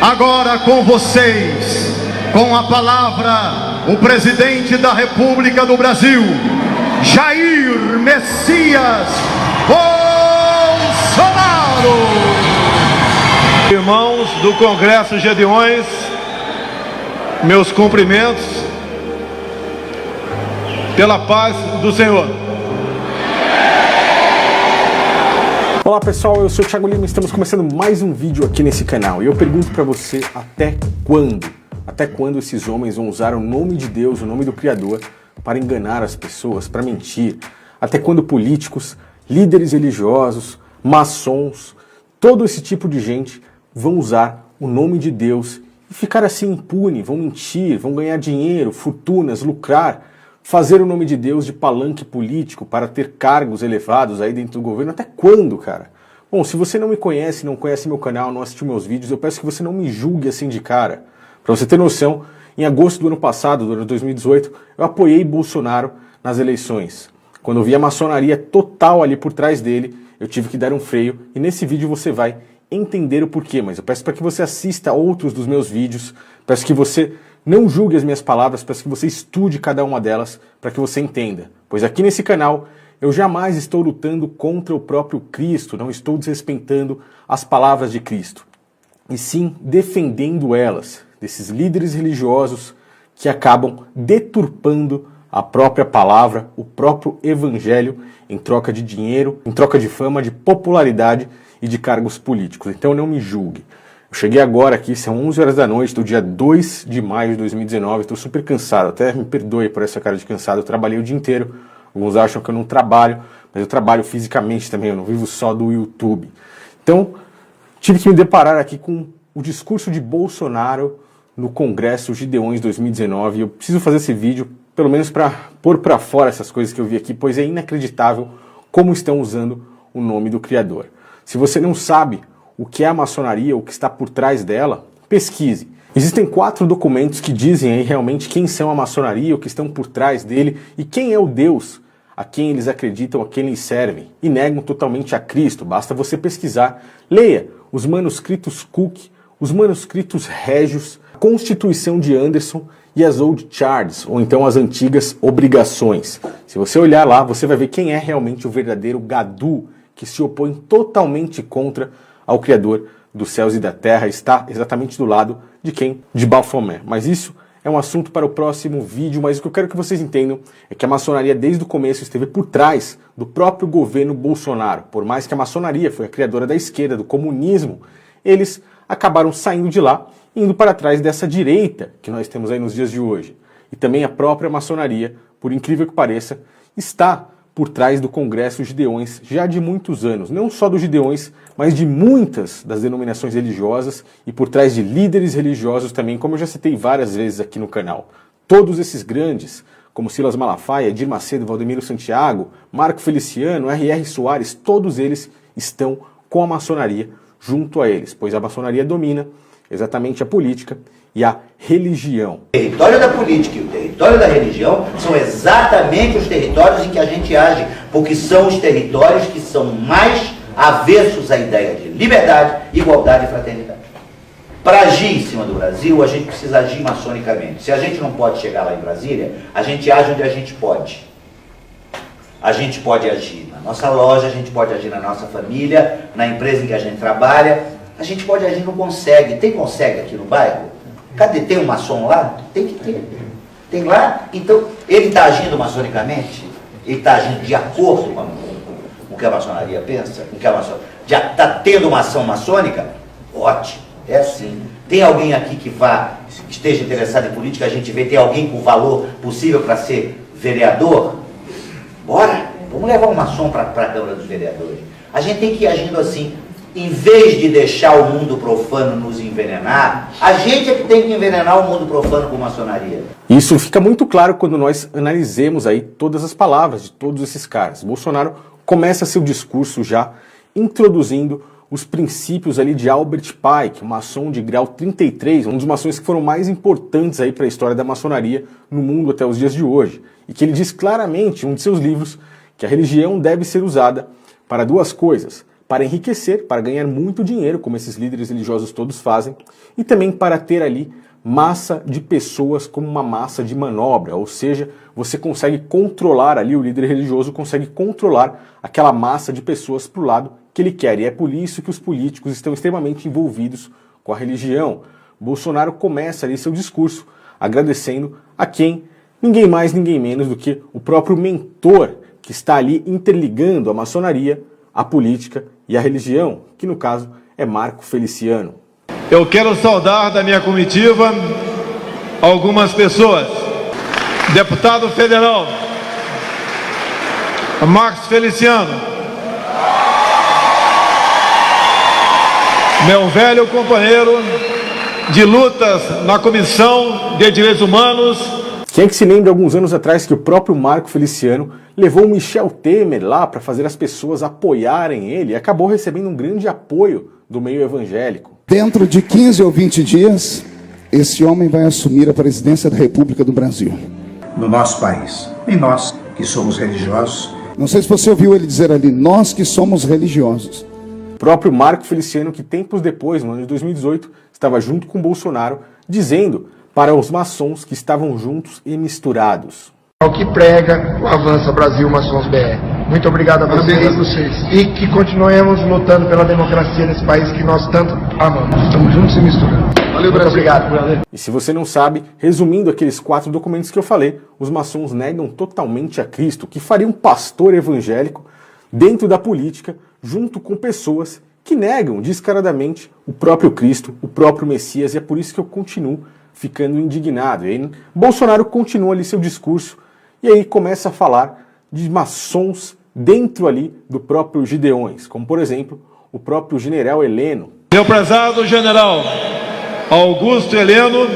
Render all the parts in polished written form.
Agora com vocês, com a palavra, o presidente da República do Brasil, Jair Messias Bolsonaro. Irmãos do Congresso Gedeões, meus cumprimentos pela paz do Senhor. Olá pessoal, eu sou o Thiago Lima e estamos começando mais um vídeo aqui nesse canal. E eu pergunto para você, até quando? Até quando esses homens vão usar o nome de Deus, o nome do Criador, para enganar as pessoas, para mentir? Até quando políticos, líderes religiosos, maçons, todo esse tipo de gente vão usar o nome de Deus e ficar assim impune, vão mentir, vão ganhar dinheiro, fortunas, lucrar, fazer o nome de Deus de palanque político para ter cargos elevados aí dentro do governo? Até quando, cara? Bom, se você não me conhece, não conhece meu canal, não assistiu meus vídeos, eu peço que você não me julgue assim de cara. Para você ter noção, em agosto do ano passado, do ano 2018, eu apoiei Bolsonaro nas eleições. Quando eu vi a maçonaria total ali por trás dele, eu tive que dar um freio e nesse vídeo você vai entender o porquê, mas eu peço para que você assista outros dos meus vídeos, peço que você não julgue as minhas palavras, peço que você estude cada uma delas para que você entenda. Pois aqui nesse canal eu jamais estou lutando contra o próprio Cristo, não estou desrespeitando as palavras de Cristo, e sim defendendo elas, desses líderes religiosos que acabam deturpando a própria palavra, o próprio evangelho, em troca de dinheiro, em troca de fama, de popularidade e de cargos políticos. Então não me julgue. Eu cheguei agora aqui, são 11 horas da noite do dia 2 de maio de 2019, estou super cansado, até me perdoe por essa cara de cansado, eu trabalhei o dia inteiro, alguns acham que eu não trabalho, mas eu trabalho fisicamente também, eu não vivo só do YouTube. Então, tive que me deparar aqui com o discurso de Bolsonaro no Congresso Gedeões 2019, e eu preciso fazer esse vídeo, pelo menos para pôr para fora essas coisas que eu vi aqui, pois é inacreditável como estão usando o nome do Criador. Se você não sabe o que é a maçonaria, o que está por trás dela, pesquise. Existem 4 documentos que dizem aí realmente quem são a maçonaria, o que estão por trás dele e quem é o Deus a quem eles acreditam, a quem eles servem e negam totalmente a Cristo. Basta você pesquisar, leia os manuscritos Cook, os manuscritos Régios, a Constituição de Anderson e as Old Charts, ou então as antigas obrigações. Se você olhar lá, você vai ver quem é realmente o verdadeiro Gadu, que se opõe totalmente contra ao Criador dos céus e da terra, está exatamente do lado de quem? De Baphomet. Mas isso é um assunto para o próximo vídeo, mas o que eu quero que vocês entendam é que a maçonaria desde o começo esteve por trás do próprio governo Bolsonaro. Por mais que a maçonaria foi a criadora da esquerda, do comunismo, eles acabaram saindo de lá, indo para trás dessa direita que nós temos aí nos dias de hoje. E também a própria maçonaria, por incrível que pareça, está por trás do Congresso Gedeões já de muitos anos, não só dos Gedeões, mas de muitas das denominações religiosas e por trás de líderes religiosos também, como eu já citei várias vezes aqui no canal. Todos esses grandes, como Silas Malafaia, Edir Macedo, Valdemiro Santiago, Marco Feliciano, R.R. Soares, todos eles estão com a maçonaria junto a eles, pois a maçonaria domina exatamente a política e a religião. O território da política e o território da religião são exatamente os territórios em que a gente age, porque são os territórios que são mais avessos à ideia de liberdade, igualdade e fraternidade. Para agir em cima do Brasil, a gente precisa agir maçonicamente. Se a gente não pode chegar lá em Brasília, a gente age onde a gente pode. A gente pode agir na nossa loja, a gente pode agir na nossa família, na empresa em que a gente trabalha, a gente pode agir no Consegue. Tem Consegue aqui no bairro? Cadê? Tem um maçom lá? Tem que ter. Tem lá? Então, ele está agindo maçonicamente? Ele está agindo de acordo com o que a maçonaria pensa? Com o que a maçonaria... Já está tendo uma ação maçônica? Ótimo, é assim. Tem alguém aqui que esteja interessado em política? A gente vê, tem alguém com valor possível para ser vereador? Bora! Vamos levar um maçom para a Câmara dos Vereadores. A gente tem que ir agindo assim. Em vez de deixar o mundo profano nos envenenar, a gente é que tem que envenenar o mundo profano com maçonaria. Isso fica muito claro quando nós analisemos aí todas as palavras de todos esses caras. Bolsonaro começa seu discurso já introduzindo os princípios ali de Albert Pike, maçom de grau 33, um dos maçons que foram mais importantes aí para a história da maçonaria no mundo até os dias de hoje. E que ele diz claramente em um de seus livros que a religião deve ser usada para 2 coisas: para enriquecer, para ganhar muito dinheiro, como esses líderes religiosos todos fazem, e também para ter ali massa de pessoas como uma massa de manobra, ou seja, você consegue controlar ali, o líder religioso consegue controlar aquela massa de pessoas para o lado que ele quer, e é por isso que os políticos estão extremamente envolvidos com a religião. Bolsonaro começa ali seu discurso agradecendo a quem? Ninguém mais, ninguém menos do que o próprio mentor que está ali interligando a maçonaria, a política e a religião, que no caso é Marco Feliciano. Eu quero saudar da minha comitiva algumas pessoas. Deputado federal Marcos Feliciano, meu velho companheiro de lutas na Comissão de Direitos Humanos. Quem é que se lembra alguns anos atrás que o próprio Marco Feliciano levou o Michel Temer lá para fazer as pessoas apoiarem ele e acabou recebendo um grande apoio do meio evangélico? Dentro de 15 ou 20 dias, esse homem vai assumir a presidência da República do Brasil. No nosso país. E nós, que somos religiosos. Não sei se você ouviu ele dizer ali, nós que somos religiosos. O próprio Marco Feliciano, que tempos depois, no ano de 2018, estava junto com Bolsonaro, dizendo para os maçons que estavam juntos e misturados. Ao que prega o Avança Brasil Maçons BR. Muito obrigado a vocês. E que continuemos lutando pela democracia nesse país que nós tanto amamos. Estamos juntos e misturados. Valeu, Brasil. Obrigado. E se você não sabe, resumindo aqueles 4 documentos que eu falei, os maçons negam totalmente a Cristo, que faria um pastor evangélico dentro da política, junto com pessoas que negam descaradamente o próprio Cristo, o próprio Messias, e é por isso que eu continuo ficando indignado. E aí, Bolsonaro continua ali seu discurso, e aí começa a falar de maçons dentro ali do próprio Gideões, como por exemplo, o próprio general Heleno. Meu prezado general Augusto Heleno,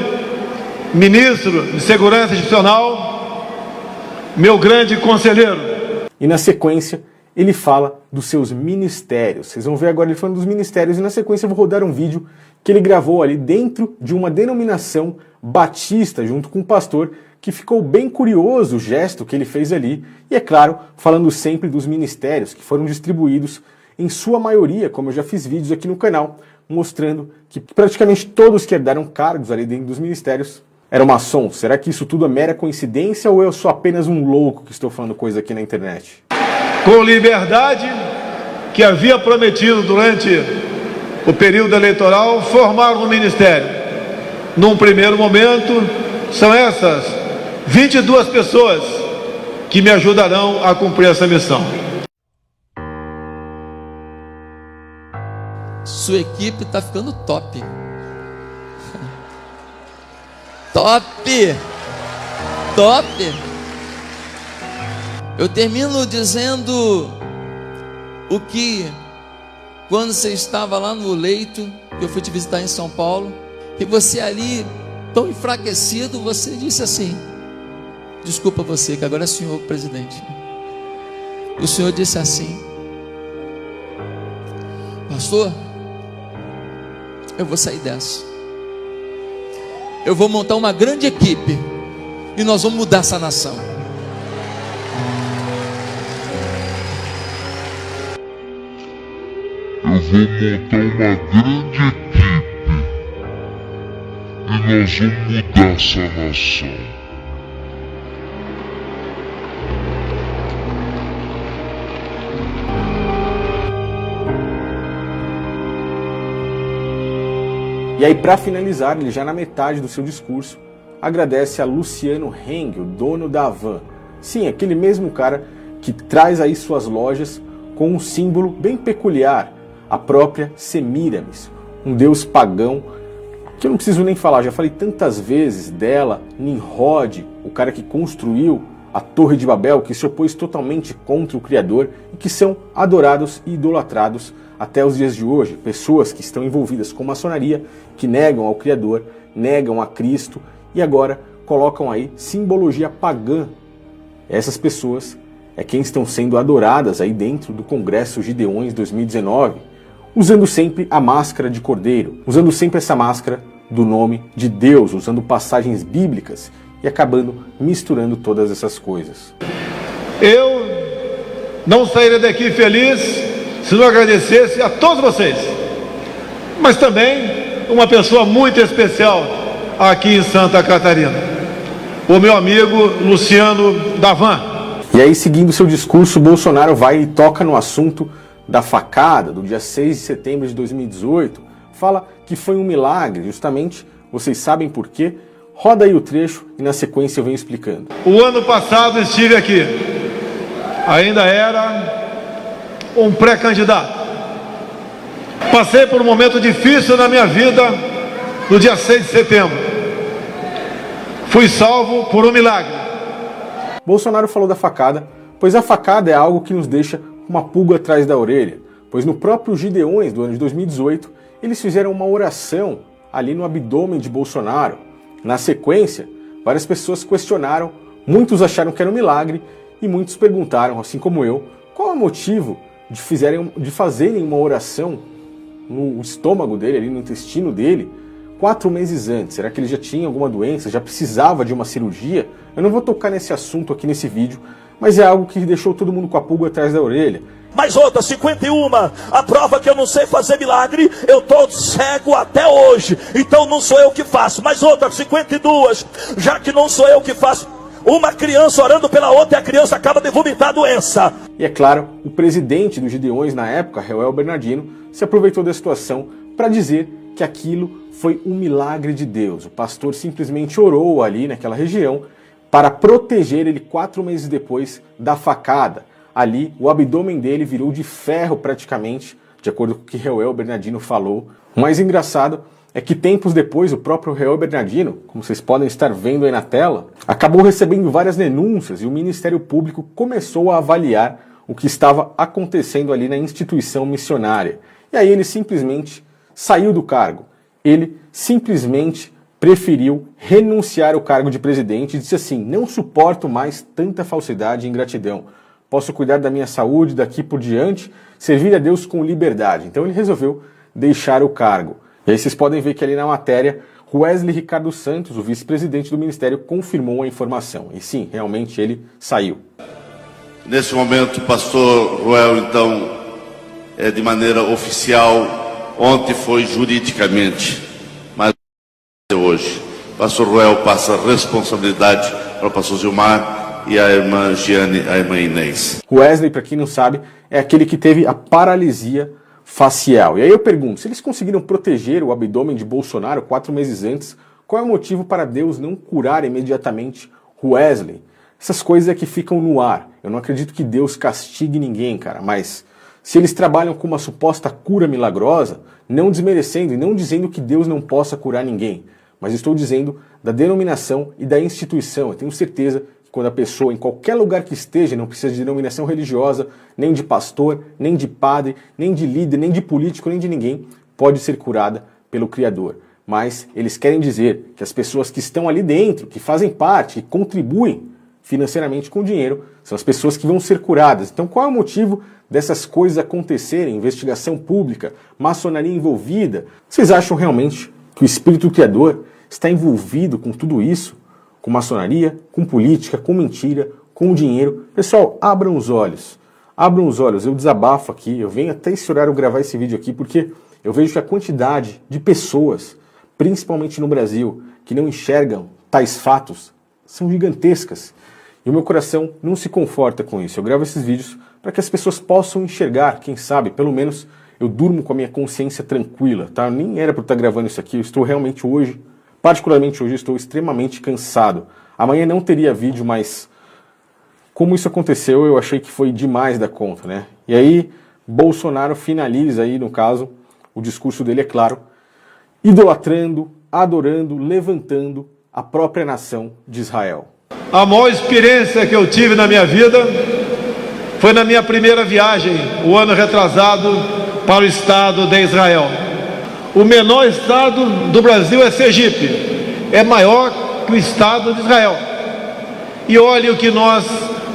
ministro de Segurança Institucional, meu grande conselheiro. E na sequência, ele fala dos seus ministérios. Vocês vão ver agora ele falando dos ministérios, e na sequência eu vou rodar um vídeo que ele gravou ali dentro de uma denominação batista, junto com um pastor, que ficou bem curioso o gesto que ele fez ali, e é claro, falando sempre dos ministérios que foram distribuídos em sua maioria, como eu já fiz vídeos aqui no canal, mostrando que praticamente todos que herdaram cargos ali dentro dos ministérios eram maçons. Será que isso tudo é mera coincidência ou eu sou apenas um louco que estou falando coisa aqui na internet? Com liberdade, que havia prometido durante o período eleitoral formar um ministério. Num primeiro momento, são essas 22 pessoas que me ajudarão a cumprir essa missão. Sua equipe está ficando top. Top! Top! Eu termino dizendo o que, quando você estava lá no leito, eu fui te visitar em São Paulo, e você ali, tão enfraquecido, você disse assim: desculpa você, que agora é senhor presidente. O senhor disse assim: pastor, eu vou sair dessa. Eu vou montar uma grande equipe e nós vamos mudar essa nação. Eu vou montar uma grande equipe e nós vamos mudar essa nação. E aí, para finalizar, ele já na metade do seu discurso, agradece a Luciano Heng, o dono da Havan. Sim, aquele mesmo cara que traz aí suas lojas com um símbolo bem peculiar, a própria Semíramis, um deus pagão, que eu não preciso nem falar, já falei tantas vezes dela, Nimrod, o cara que construiu a Torre de Babel, que se opôs totalmente contra o Criador e que são adorados e idolatrados até os dias de hoje. Pessoas que estão envolvidas com maçonaria, que negam ao Criador, negam a Cristo e agora colocam aí simbologia pagã. Essas pessoas é quem estão sendo adoradas aí dentro do Congresso Gideões 2019, usando sempre a máscara de cordeiro, usando sempre essa máscara do nome de Deus, usando passagens bíblicas e acabando misturando todas essas coisas. Eu não sairei daqui feliz se não agradecesse a todos vocês, mas também uma pessoa muito especial aqui em Santa Catarina, o meu amigo Luciano Davan. E aí, seguindo seu discurso, Bolsonaro vai e toca no assunto da facada do dia 6 de setembro de 2018, fala que foi um milagre, justamente, vocês sabem por quê? Roda aí o trecho e na sequência eu venho explicando. O ano passado estive aqui, ainda era um pré-candidato. Passei por um momento difícil na minha vida no dia 6 de setembro. Fui salvo por um milagre. Bolsonaro falou da facada, pois a facada é algo que nos deixa uma pulga atrás da orelha, pois no próprio Gideões do ano de 2018, eles fizeram uma oração ali no abdômen de Bolsonaro. Na sequência, várias pessoas questionaram, muitos acharam que era um milagre e muitos perguntaram, assim como eu, qual é o motivo de fazerem uma oração no estômago dele, ali no intestino dele, 4 meses antes. Será que ele já tinha alguma doença, já precisava de uma cirurgia? Eu não vou tocar nesse assunto aqui nesse vídeo, mas é algo que deixou todo mundo com a pulga atrás da orelha. Mais outra, 51, a prova que eu não sei fazer milagre, eu tô cego até hoje, então não sou eu que faço. Mais outra, 52, já que não sou eu que faço, uma criança orando pela outra e a criança acaba de vomitar a doença. E é claro, o presidente dos Gideões na época, Reuel Bernardino, se aproveitou da situação para dizer que aquilo foi um milagre de Deus. O pastor simplesmente orou ali naquela região para proteger ele 4 meses depois da facada. Ali, o abdômen dele virou de ferro praticamente, de acordo com o que Reuel Bernardino falou. O mais engraçado é que tempos depois, o próprio Reuel Bernardino, como vocês podem estar vendo aí na tela, acabou recebendo várias denúncias e o Ministério Público começou a avaliar o que estava acontecendo ali na instituição missionária. E aí ele simplesmente saiu do cargo. Ele simplesmente preferiu renunciar ao cargo de presidente e disse assim: não suporto mais tanta falsidade e ingratidão. Posso cuidar da minha saúde daqui por diante, servir a Deus com liberdade. Então ele resolveu deixar o cargo. E aí vocês podem ver que ali na matéria, Wesley Ricardo Santos, o vice-presidente do Ministério, confirmou a informação. E sim, realmente ele saiu. Nesse momento, o pastor Reuel, então, de maneira oficial, ontem foi juridicamente, mas hoje, o pastor Reuel passa a responsabilidade para o pastor Gilmar e a irmã Giane, a irmã Inês. Wesley, para quem não sabe, é aquele que teve a paralisia facial. E aí eu pergunto, se eles conseguiram proteger o abdômen de Bolsonaro 4 meses antes, qual é o motivo para Deus não curar imediatamente Wesley? Essas coisas é que ficam no ar. Eu não acredito que Deus castigue ninguém, cara, mas se eles trabalham com uma suposta cura milagrosa, não desmerecendo e não dizendo que Deus não possa curar ninguém, mas estou dizendo da denominação e da instituição. Eu tenho certeza quando a pessoa, em qualquer lugar que esteja, não precisa de denominação religiosa, nem de pastor, nem de padre, nem de líder, nem de político, nem de ninguém, pode ser curada pelo Criador. Mas eles querem dizer que as pessoas que estão ali dentro, que fazem parte, que contribuem financeiramente com dinheiro, são as pessoas que vão ser curadas. Então qual é o motivo dessas coisas acontecerem? Investigação pública, maçonaria envolvida. Vocês acham realmente que o Espírito Criador está envolvido com tudo isso? Com maçonaria, com política, com mentira, com dinheiro? Pessoal, abram os olhos. Abram os olhos. Eu desabafo aqui, eu venho até esse horário gravar esse vídeo aqui porque eu vejo que a quantidade de pessoas, principalmente no Brasil, que não enxergam tais fatos, são gigantescas. E o meu coração não se conforta com isso. Eu gravo esses vídeos para que as pessoas possam enxergar, quem sabe, pelo menos eu durmo com a minha consciência tranquila, tá? Eu nem era para estar gravando isso aqui, eu estou realmente hoje, particularmente hoje, estou extremamente cansado. Amanhã não teria vídeo, mas como isso aconteceu, eu achei que foi demais da conta, né? E aí, Bolsonaro finaliza aí, no caso, o discurso dele, é claro, idolatrando, adorando, levantando a própria nação de Israel. A maior experiência que eu tive na minha vida foi na minha primeira viagem, o ano retrasado, para o estado de Israel. O menor estado do Brasil é Sergipe, é maior que o estado de Israel. E olhe o que nós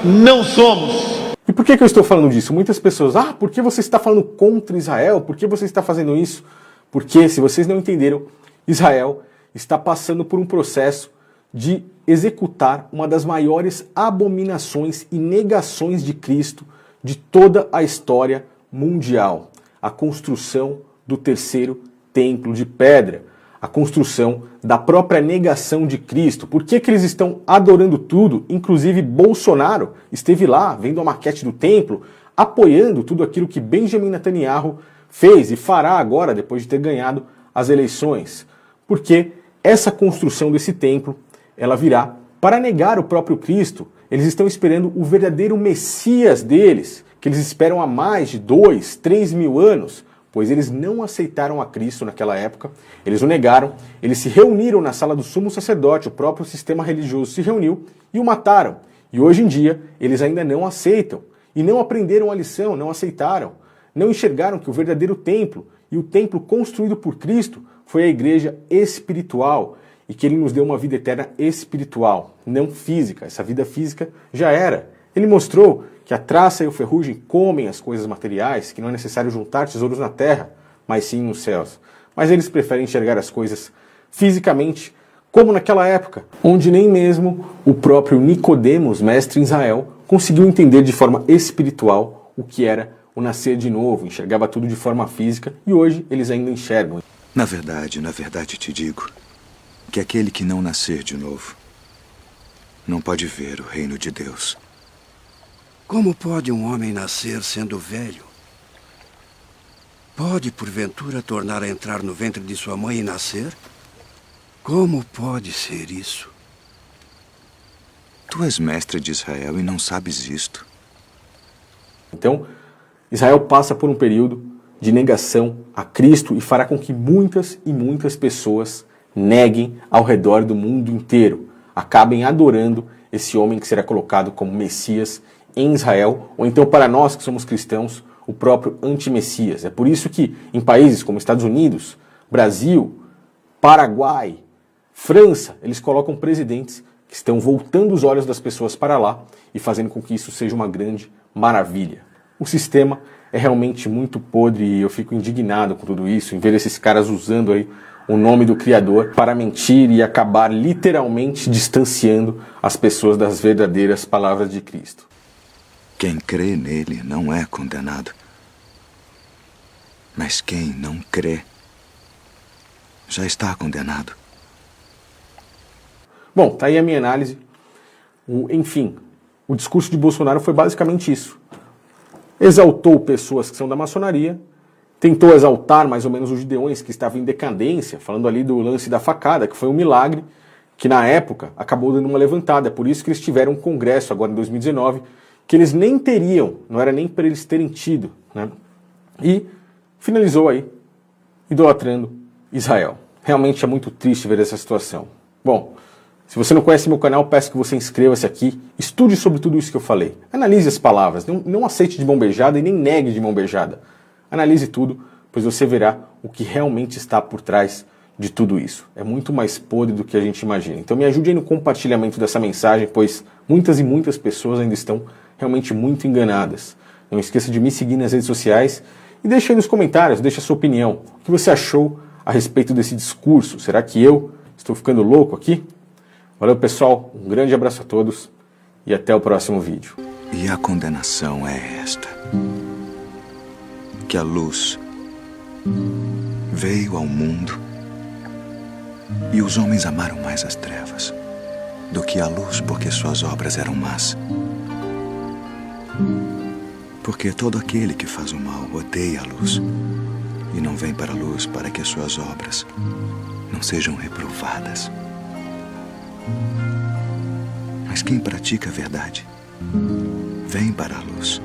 não somos. E por que eu estou falando disso? Muitas pessoas, por que você está falando contra Israel? Por que você está fazendo isso? Porque, se vocês não entenderam, Israel está passando por um processo de executar uma das maiores abominações e negações de Cristo de toda a história mundial, a construção do terceiro templo de pedra, a construção da própria negação de Cristo. Por que eles estão adorando tudo? Inclusive Bolsonaro esteve lá, vendo a maquete do templo, apoiando tudo aquilo que Benjamin Netanyahu fez e fará agora, depois de ter ganhado as eleições. Porque essa construção desse templo, ela virá para negar o próprio Cristo. Eles estão esperando o verdadeiro Messias deles, que eles esperam há mais de 2, 3 mil anos, pois eles não aceitaram a Cristo naquela época, eles o negaram, eles se reuniram na sala do sumo sacerdote, o próprio sistema religioso se reuniu e o mataram. E hoje em dia, eles ainda não aceitam, e não aprenderam a lição, não aceitaram, não enxergaram que o verdadeiro templo, e o templo construído por Cristo, foi a igreja espiritual, e que ele nos deu uma vida eterna espiritual, não física. Essa vida física já era. Ele mostrou que a traça e o ferrugem comem as coisas materiais, que não é necessário juntar tesouros na terra, mas sim nos céus. Mas eles preferem enxergar as coisas fisicamente, como naquela época, onde nem mesmo o próprio Nicodemos, mestre em Israel, conseguiu entender de forma espiritual o que era o nascer de novo, enxergava tudo de forma física, e hoje eles ainda enxergam. Na verdade te digo que aquele que não nascer de novo não pode ver o reino de Deus. Como pode um homem nascer sendo velho? Pode, porventura, tornar a entrar no ventre de sua mãe e nascer? Como pode ser isso? Tu és mestre de Israel e não sabes isto. Então, Israel passa por um período de negação a Cristo e fará com que muitas e muitas pessoas neguem ao redor do mundo inteiro, acabem adorando esse homem que será colocado como Messias em Israel, ou então para nós que somos cristãos, o próprio anti-Messias. É por isso que em países como Estados Unidos, Brasil, Paraguai, França, eles colocam presidentes que estão voltando os olhos das pessoas para lá e fazendo com que isso seja uma grande maravilha. O sistema é realmente muito podre e eu fico indignado com tudo isso, em ver esses caras usando aí o nome do Criador para mentir e acabar literalmente distanciando as pessoas das verdadeiras palavras de Cristo. Quem crê nele não é condenado. Mas quem não crê já está condenado. Bom, tá aí a minha análise. Enfim, o discurso de Bolsonaro foi basicamente isso. Exaltou pessoas que são da maçonaria, tentou exaltar mais ou menos os gideões que estavam em decadência, falando ali do lance da facada, que foi um milagre, que na época acabou dando uma levantada. É por isso que eles tiveram um congresso agora em 2019, que eles nem teriam, não era nem para eles terem tido, né? E finalizou aí, idolatrando Israel. Realmente é muito triste ver essa situação. Bom, se você não conhece meu canal, peço que você inscreva-se aqui, estude sobre tudo isso que eu falei. Analise as palavras, não aceite de mão beijada e nem negue de mão beijada. Analise tudo, pois você verá o que realmente está por trás de tudo isso. É muito mais podre do que a gente imagina. Então me ajude aí no compartilhamento dessa mensagem, pois muitas e muitas pessoas ainda estão realmente muito enganadas. Não esqueça de me seguir nas redes sociais e deixe aí nos comentários, deixe a sua opinião. O que você achou a respeito desse discurso? Será que eu estou ficando louco aqui? Valeu, pessoal, um grande abraço a todos e até o próximo vídeo. E a condenação é esta: que a luz veio ao mundo e os homens amaram mais as trevas do que a luz, porque suas obras eram más. Porque todo aquele que faz o mal odeia a luz e não vem para a luz para que as suas obras não sejam reprovadas. Mas quem pratica a verdade vem para a luz,